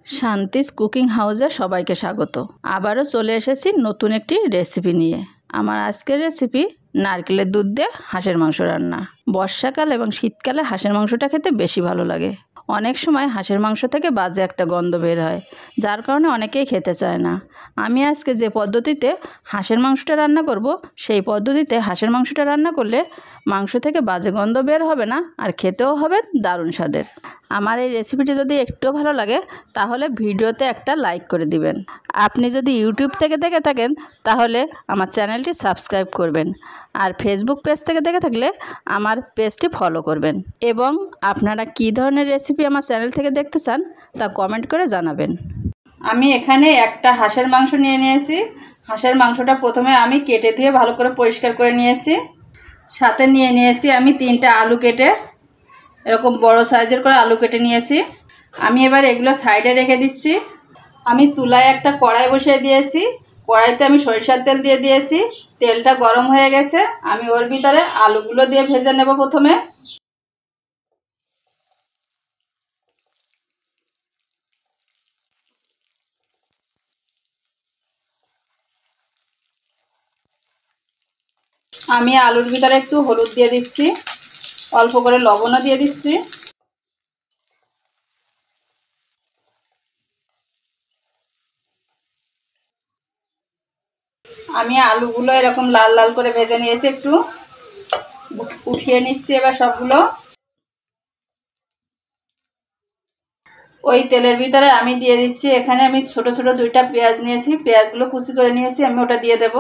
শান্তিস cooking হাউসে সবাইকে স্বাগত। আবারও চলে এসেছি নতুন একটি রেসিপি নিয়ে। আমার আজকের রেসিপি নারকেলের দুধ দিয়ে হাঁসের মাংস রান্না। বর্ষাকাল এবং শীতকালে হাঁসের মাংসটা খেতে বেশি ভালো লাগে। অনেক সময় হাঁসের মাংস থেকে বাজে একটা গন্ধ বের হয়, যার কারণে অনেকেই খেতে চায় না। আমি আজকে যে পদ্ধতিতে হাঁসের মাংসটা রান্না করব, সেই পদ্ধতিতে হাঁসের মাংসটা রান্না করলে মাংস থেকে বাজে গন্ধ বের হবে না, আর খেতেও হবে দারুণ স্বাদের। আমার এই রেসিপিটি যদি একটু ভালো লাগে তাহলে ভিডিওতে একটা লাইক করে দিবেন। আপনি যদি ইউটিউব থেকে দেখে থাকেন তাহলে আমার চ্যানেলটি সাবস্ক্রাইব করবেন, আর ফেসবুক পেজ থেকে দেখে থাকলে আমার পেজটি ফলো করবেন। এবং আপনারা কী ধরনের রেসিপি আমার চ্যানেল থেকে দেখতে চান তা কমেন্ট করে জানাবেন। আমি এখানে একটা হাঁসের মাংস নিয়েছি। হাঁসের মাংসটা প্রথমে আমি কেটে ধুয়ে ভালো করে পরিষ্কার করে নিয়েছি। সাথে নিয়েছি আমি 3টা আলু কেটে, এরকম বড় সাইজের করে আলু কেটে নিয়েছি। আমি এবার এগুলো সাইডে রেখে দিচ্ছি। আমি চুলায় একটা কড়াই বসিয়ে দিয়েছি। কড়াইতে আমি সরিষার তেল দিয়ে দিয়েছি। তেলটা গরম হয়ে গেছে। আমি ওর ভিতরে আলুগুলো দিয়ে ভেজে নেব। প্রথমে আমি আলুর ভিতরে একটু হলুদ দিয়ে দিচ্ছি, অল্প করে লবণও দিয়ে দিচ্ছি। আমি আলুগুলো এরকম লাল লাল করে ভেজে নিয়েছি, একটু উঠিয়ে নিচ্ছি। এবার সবগুলো ওই তেলের ভিতরে আমি দিয়ে দিচ্ছি। এখানে আমি ছোট ছোট 2টা পেঁয়াজ নিয়েছি, পেঁয়াজগুলো কুচি করে নিয়েছি, আমি ওটা দিয়ে দেব।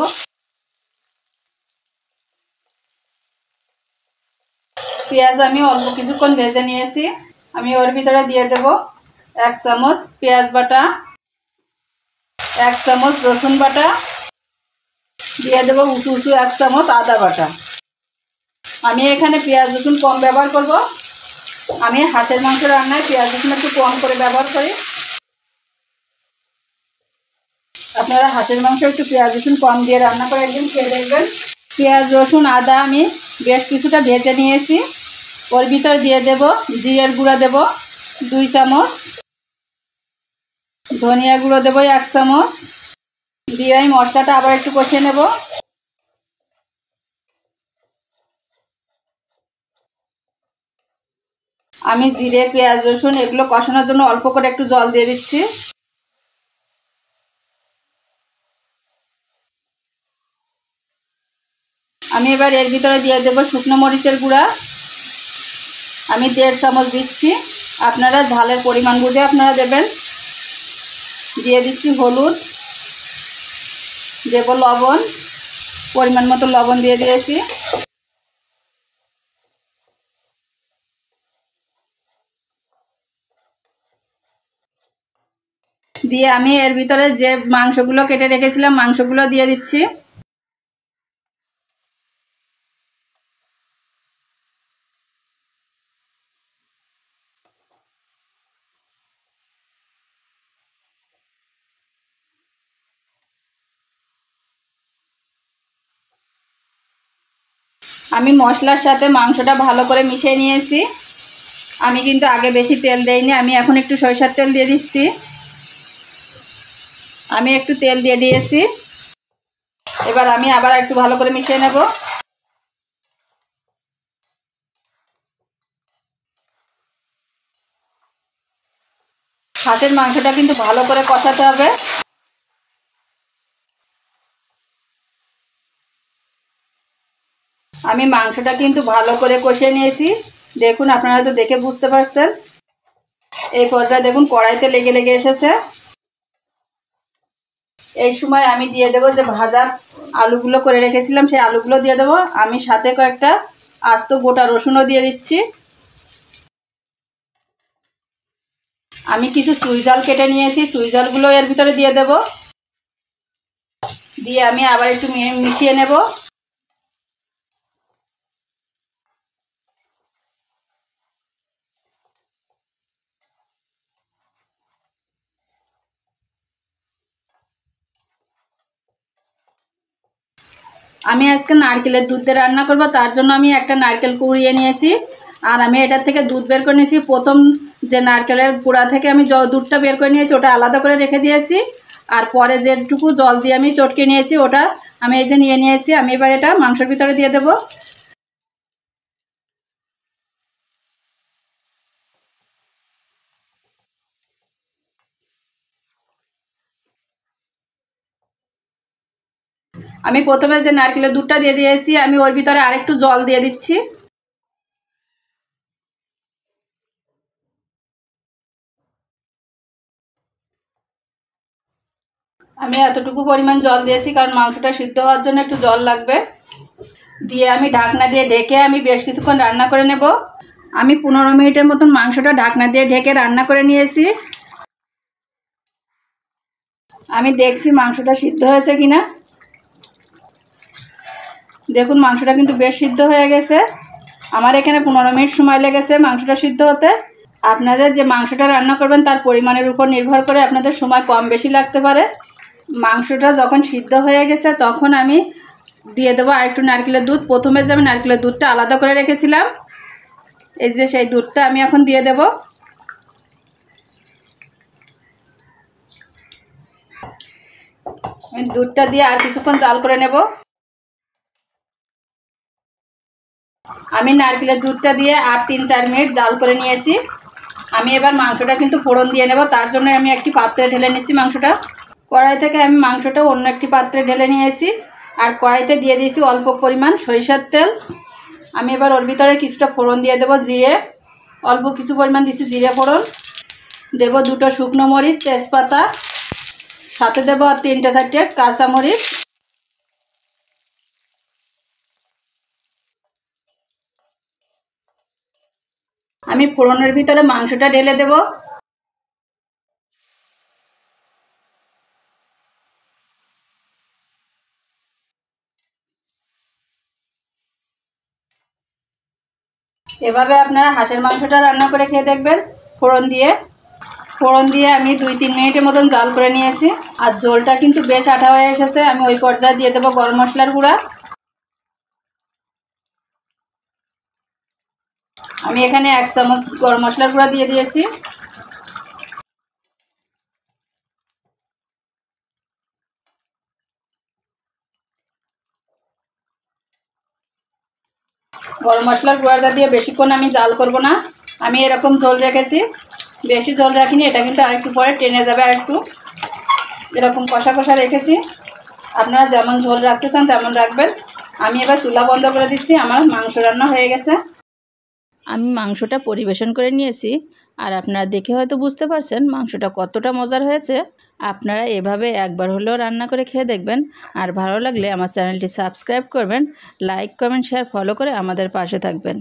পেঁয়াজ আমি অল্প কিছুক্ষণ ভেজে নিয়েছি। আমি ওর ভিতরে দিয়ে দেব 1 চামচ পেঁয়াজ বাটা, 1 চামচ রসুন বাটা, দিয়ে দেবো উঁচু 1 চামচ আদা বাটা। আমি এখানে পেঁয়াজ রসুন কম ব্যবহার করব। আমি হাঁসের মাংস রান্নায় পেঁয়াজ রসুন একটু কম করে ব্যবহার করি। আপনারা হাঁসের মাংস একটু পেঁয়াজ রসুন কম দিয়ে রান্না করে একদিন খেয়ে দেখবেন। পেঁয়াজ রসুন আদা আমি বেশ কিছুটা ভেজে নিয়েছি। ওর ভিতর দিয়ে দেব জিরের গুঁড়া, দেব 2 চামচ, ধনিয়া গুঁড়ো দেবো 1 চামচ, দিয়ে আমি মশলাটা আবার একটু কষিয়ে নেব। আমি জিরে পেঁয়াজ রসুন এগুলো কষানোর জন্য অল্প করে একটু জল দিয়ে দিচ্ছি। আমি এবার এর ভিতরে দিয়ে দেব শুকনো মরিচের গুঁড়া, আমি 1.5 চামচ দিচ্ছি। আপনারা ঝালের পরিমাণ বুঝে আপনারা দেবেন। দিয়ে দিচ্ছি হলুদ, দেব লবণ, পরিমাণ মতো লবণ দিয়ে দিয়েছি। দিয়ে আমি এর ভিতরে যে মাংসগুলো কেটে রেখেছিলাম মাংসগুলো দিয়ে দিচ্ছি। আমি মশলার সাথে মাংসটা ভালো করে মিশিয়ে নিয়েছি। আমি কিন্তু আগে বেশি তেল দেইনি, আমি এখন একটু সরিষার তেল দিয়ে দিচ্ছি। আমি একটু তেল দিয়ে দিয়েছি। এবার আমি আবার একটু ভালো করে মিশিয়ে নেব। হাঁসের মাংসটা কিন্তু ভালো করে কষাতে হবে। আমি মাংসটা কিন্তু ভালো করে কষিয়ে নিয়েছি। দেখুন, আপনারা তো দেখে বুঝতে পারছেন। এই পর্যায়ে দেখুন কড়াইতে লেগে লেগে এসেছে। এই সময় আমি দিয়ে দেবো যে ভাজা আলুগুলো করে রেখেছিলাম, সেই আলুগুলো দিয়ে দেবো। আমি সাথে কয়েকটা আস্ত গোটা রসুনও দিয়ে দিচ্ছি। আমি কিছু চুই ঝাল কেটে নিয়েছি, চুই ঝালগুলো এর ভিতরে দিয়ে দেব। দিয়ে আমি আবার একটু মিশিয়ে নেব। আমি আজকে নারকেলের দুধ দিয়ে রান্না করব, তার জন্য আমি একটা নারকেল কুড়িয়ে নিয়েছি। আর আমি এটার থেকে দুধ বের করে নিয়েছি। প্রথম যে নারকেলের গুঁড়া থেকে আমি দুধটা বের করে নিয়েছি ওটা আলাদা করে রেখে দিয়েছি। আর পরে যেটুকু জল দিয়ে আমি চটকে নিয়েছি ওটা আমি এই যে নিয়ে নিয়েছি। আমি এবার এটা মাংসের ভিতরে দিয়ে দেব। আমি প্রথমে যে নারকেলের দুধটা দিয়ে দিয়েছি আমি ওর ভিতরে আরেকটু জল দিয়ে দিচ্ছি। আমি এতটুকু পরিমাণ জল দিয়েছি কারণ মাংসটা সিদ্ধ হওয়ার জন্য একটু জল লাগবে। দিয়ে আমি ঢাকনা দিয়ে ঢেকে আমি বেশ কিছুক্ষণ রান্না করে নেব। আমি 15 মিনিটের মতন মাংসটা ঢাকনা দিয়ে ঢেকে রান্না করে নিয়েছি। আমি দেখছি মাংসটা সিদ্ধ হয়েছে কিনা। দেখুন মাংসটা কিন্তু বেশ সিদ্ধ হয়ে গেছে। আমার এখানে 15 মিনিট সময় লেগেছে মাংসটা সিদ্ধ হতে। আপনাদের যে মাংসটা রান্না করবেন তার পরিমাণের উপর নির্ভর করে আপনাদের সময় কম বেশি লাগতে পারে। মাংসটা যখন সিদ্ধ হয়ে গেছে তখন আমি দিয়ে দেবো আরেকটু নারকেলের দুধ। প্রথমে যে আমি নারকেলের দুধটা আলাদা করে রেখেছিলাম এই যে সেই দুধটা আমি এখন দিয়ে দেব। আমি দুধটা দিয়ে আর কিছুক্ষণ জাল করে নেব। আমি নারকেলের দুধটা দিয়ে আর 3-4 মিনিট জাল করে নিয়েছি। আমি এবার মাংসটা কিন্তু ফোড়ন দিয়ে নেব। তার জন্য আমি একটি পাত্রে ঢেলে নিচ্ছি মাংসটা। কড়াই থেকে আমি মাংসটা অন্য একটি পাত্রে ঢেলে নিয়েছি। আর কড়াইতে দিয়ে দিয়েছি অল্প পরিমাণ সরিষার তেল। আমি এবার ওর ভিতরে কিছুটা ফোড়ন দিয়ে দেবো। জিরে অল্প কিছু পরিমাণ দিচ্ছি জিরে ফোড়ন। দেব 2টো শুকনো মরিচ, তেজপাতা, সাথে দেবো আর 3-4টে কাঁচামরিচ। আমি ফোড়নের ভিতরে মাংসটা ঢেলে দেব। এভাবে আপনারা হাঁসের মাংসটা রান্না করে খেয়ে দেখবেন ফোড়ন দিয়ে আমি 2-3 মিনিটের মতন জাল করে নিয়েছি। আর ঝোলটা কিন্তু বেশ আঠা হয়ে এসেছে। আমি ওই পর্যায়ে দিয়ে দেবো গরম মশলার গুঁড়া। আমি এখানে 1 চামচ গরম মশলার গুঁড়া দিয়ে দিয়েছি। গরম মশলার গুঁড়াটা দিয়ে বেশিক্ষণ আমি জাল করব না। আমি এরকম ঝোল রেখেছি, বেশি ঝোল রাখিনি। এটা কিন্তু আরেকটু পরে টেনে যাবে। আরেকটু এরকম কষা কষা রেখেছি। আপনারা যেমন ঝোল রাখতে চান তেমন রাখবেন। আমি এবার চুলা বন্ধ করে দিচ্ছি। আমার মাংস রান্না হয়ে গেছে। আমি মাংসটা পরিবেশন করে নিয়েছি। আর আপনারা দেখে হয়তো বুঝতে পারছেন মাংসটা কতটা মজার হয়েছে। আপনারা এভাবে একবার হলেও রান্না করে খেয়ে দেখবেন। আর ভালো লাগলে আমার চ্যানেলটি সাবস্ক্রাইব করবেন, লাইক, কমেন্ট, শেয়ার, ফলো করে আমাদের পাশে থাকবেন।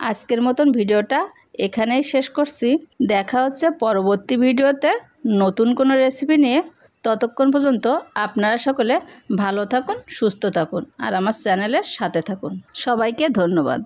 আজকের মতন ভিডিওটা এখানেই শেষ করছি। দেখা হচ্ছে পরবর্তী ভিডিওতে নতুন কোনো রেসিপি নিয়ে। ততক্ষণ পর্যন্ত আপনারা সকলে ভালো থাকুন, সুস্থ থাকুন আর আমার চ্যানেলের সাথে থাকুন। সবাইকে ধন্যবাদ।